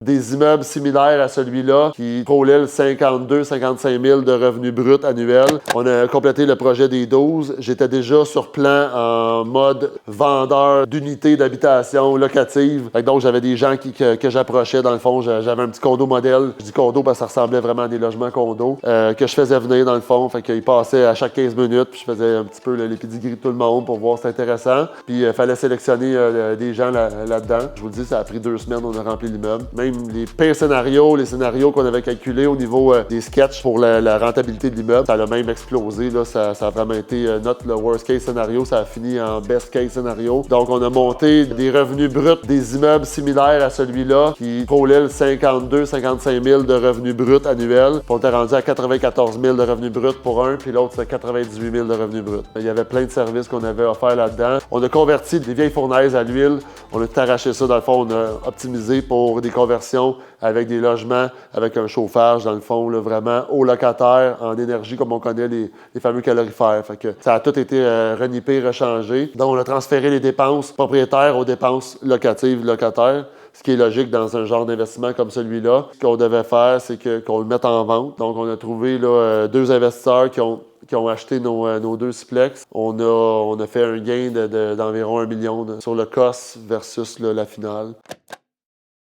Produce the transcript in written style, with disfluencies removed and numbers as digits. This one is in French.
des immeubles similaires à celui-là qui frôlaient le 52-55 000 de revenus bruts annuels. On a complété le projet des 12. J'étais déjà sur plan en mode vendeur d'unités d'habitation locative. Donc, j'avais des gens que j'approchais. Dans le fond, j'avais un petit condo modèle. Je dis condo parce que ça ressemblait vraiment à des logements condos que je faisais venir dans le fond. Fait qu'ils passaient à chaque 15 minutes. Puis je faisais un petit peu les pédigris de tout le monde pour voir si c'était intéressant. Puis il fallait sélectionner des gens là-dedans. Je vous le dis, ça a pris 2 semaines. On a rempli l'immeuble. Même les pires scénarios, les scénarios qu'on avait calculés au niveau des sketchs pour la rentabilité de l'immeuble, ça a même explosé. Là. Ça a vraiment été le worst case scénario. Ça a fini en best case scénario. Donc, on a monté des revenus bruts des immeubles similaires à celui-là qui frôlaient le 52-55 000 de revenus bruts annuels. Puis on était rendu à 94 000 de revenus bruts pour un, puis l'autre, c'était 98 000 de revenus bruts. Il y avait plein de services qu'on avait offerts là-dedans. On a converti des vieilles fournaises à l'huile. On a tout arraché ça. Dans le fond, on a optimisé pour des conversions avec des logements, avec un chauffage, dans le fond, là, vraiment aux locataires, en énergie, comme on connaît les fameux calorifères. Fait que ça a tout été renippé, rechangé. Donc, on a transféré les dépenses propriétaires aux dépenses locatives locataires. Ce qui est logique dans un genre d'investissement comme celui-là. Ce qu'on devait faire, c'est qu'on le mette en vente. Donc, on a trouvé là, 2 investisseurs qui ont acheté nos 2 Siplex. On a fait un gain d'environ 1 million sur le cost versus là, la finale.